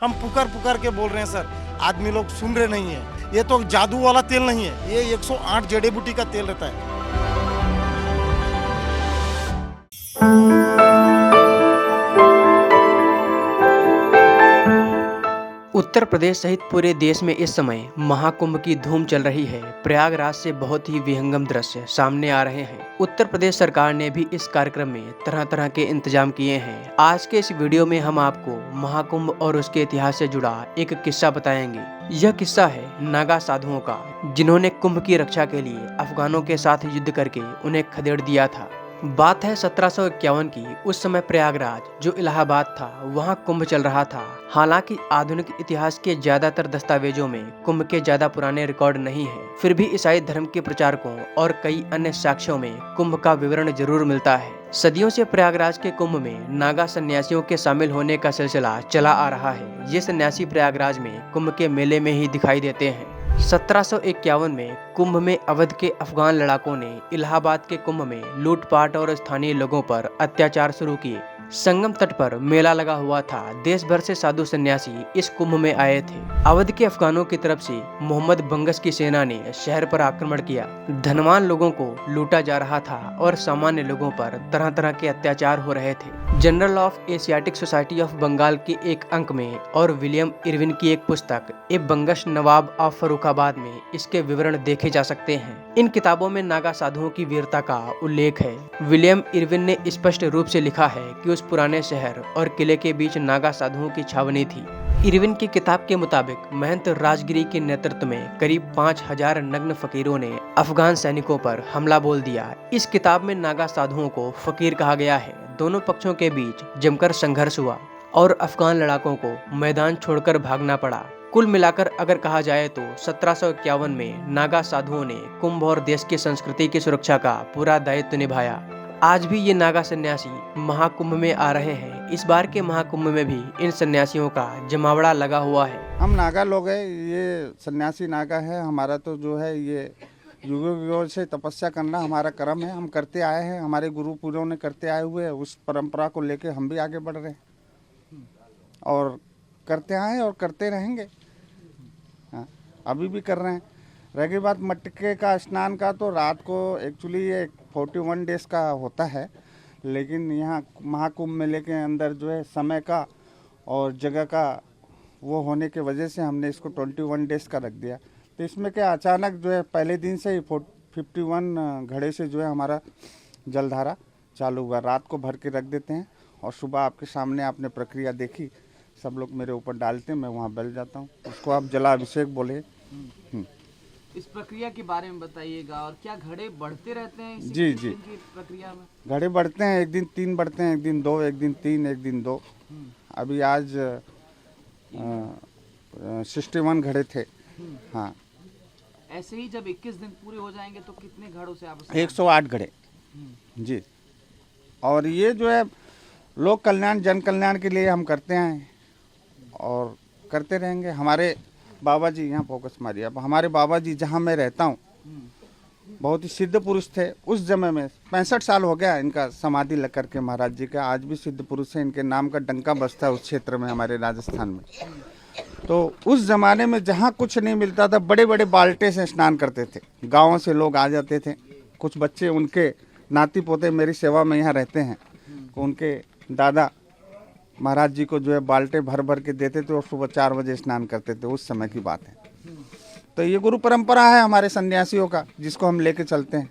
हम पुकार पुकार के बोल रहे हैं सर, आदमी लोग सुन रहे नहीं है। ये तो जादू वाला तेल नहीं है, ये 108 जड़ी बूटी का तेल रहता है। उत्तर प्रदेश सहित पूरे देश में इस समय महाकुंभ की धूम चल रही है। प्रयागराज से बहुत ही विहंगम दृश्य सामने आ रहे हैं। उत्तर प्रदेश सरकार ने भी इस कार्यक्रम में तरह तरह के इंतजाम किए हैं। आज के इस वीडियो में हम आपको महाकुंभ और उसके इतिहास से जुड़ा एक किस्सा बताएंगे। यह किस्सा है नागा साधुओं का, जिन्होंने कुंभ की रक्षा के लिए अफगानों के साथ युद्ध करके उन्हें खदेड़ दिया था। बात है 1751 की। उस समय प्रयागराज जो इलाहाबाद था, वहाँ कुंभ चल रहा था। हालांकि आधुनिक इतिहास के ज्यादातर दस्तावेजों में कुंभ के ज्यादा पुराने रिकॉर्ड नहीं है, फिर भी ईसाई धर्म के प्रचारकों और कई अन्य साक्ष्यों में कुंभ का विवरण जरूर मिलता है। सदियों से प्रयागराज के कुंभ में नागा सन्यासियों के शामिल होने का सिलसिला चला आ रहा है। ये सन्यासी प्रयागराज में कुंभ के मेले में ही दिखाई देते हैं। 1751 में कुंभ में अवध के अफगान लड़ाकों ने इलाहाबाद के कुंभ में लूटपाट और स्थानीय लोगों पर अत्याचार शुरू किए। संगम तट पर मेला लगा हुआ था। देश भर से साधु सन्यासी इस कुंभ में आए थे। अवध के अफगानों की तरफ से मोहम्मद बंगस की सेना ने शहर पर आक्रमण किया। धनवान लोगों को लूटा जा रहा था और सामान्य लोगों पर तरह तरह के अत्याचार हो रहे थे। Journal of Asiatic Society of Bengal के एक अंक में और विलियम इरविन की एक पुस्तक ए बंगश नवाब ऑफ फर्रुखाबाद में इसके विवरण देखे जा सकते हैं। इन किताबों में नागा साधुओं की वीरता का उल्लेख है। विलियम इरविन ने स्पष्ट रूप से लिखा है कि उस पुराने शहर और किले के बीच नागा साधुओं की छावनी थी। इरविन की किताब के मुताबिक महंत राजगिरी के नेतृत्व में करीब 5000 नग्न फकीरों ने अफगान सैनिकों पर हमला बोल दिया। इस किताब में नागा साधुओं को फकीर कहा गया है। दोनों पक्षों के बीच जमकर संघर्ष हुआ और अफगान लड़ाकों को मैदान छोड़कर भागना पड़ा। कुल मिलाकर अगर कहा जाए तो 1751 में नागा साधुओं ने कुंभ और देश की संस्कृति की सुरक्षा का पूरा दायित्व निभाया। आज भी ये नागा सन्यासी महाकुंभ में आ रहे हैं। इस बार के महाकुंभ में भी इन सन्यासियों का जमावड़ा लगा हुआ है। हम नागा लोग हैं, ये सन्यासी नागा है। हमारा तो जो है ये युगों युगों से तपस्या करना हमारा कर्म है। हम करते आए हैं, हमारे गुरु पूर्वों ने करते आए हुए, उस परंपरा को लेके हम भी आगे बढ़ रहे हैं और करते आए और करते रहेंगे। हाँ, अभी भी कर रहे हैं। रही बात मटके का स्नान का, तो रात को एक्चुअली ये 41 डेज का होता है, लेकिन यहाँ महाकुंभ मेले के अंदर जो है समय का और जगह का वो होने के वजह से हमने इसको 21 डेज का रख दिया। तो इसमें क्या अचानक जो है पहले दिन से ही 51 घड़े से जो है हमारा जलधारा चालू हुआ। रात को भर के रख देते हैं और सुबह आपके सामने आपने प्रक्रिया देखी, सब लोग मेरे ऊपर डालते हैं, मैं वहाँ बैठ जाता हूँ। उसको आप जला अभिषेक बोले। इस प्रक्रिया के बारे में बताइएगा। और क्या घड़े बढ़ते रहते हैं जी की प्रक्रिया में? घड़े बढ़ते हैं, एक दिन 3 बढ़ते हैं, एक दिन 2, एक दिन 3, एक दिन 2। अभी आज 61 घड़े थे। हाँ, ऐसे ही जब 21 दिन पूरे हो जाएंगे तो कितने घड़ों से आप 108 घड़े जी। और ये जो है लोक कल्याण, जन कल्याण के लिए हम करते हैं और करते रहेंगे। हमारे बाबा जी, यहाँ फोकस मारिए। अब हमारे बाबा जी जहाँ मैं रहता हूँ बहुत ही सिद्ध पुरुष थे उस समय में। 65 साल हो गया इनका समाधि लग करके महाराज जी का। आज भी सिद्ध पुरुष है, इनके नाम का डंका बजता है उस क्षेत्र में, हमारे राजस्थान में। तो उस जमाने में जहाँ कुछ नहीं मिलता था, बड़े बड़े बाल्टे से स्नान करते थे। गाँव से लोग आ जाते थे, कुछ बच्चे उनके नाती पोते मेरी सेवा में यहाँ रहते हैं, उनके दादा महाराज जी को जो है बाल्टे भर भर के देते थे और सुबह 4 बजे स्नान करते थे। उस समय की बात है। तो ये गुरु परंपरा है हमारे सन्यासियों का, जिसको हम लेके चलते हैं।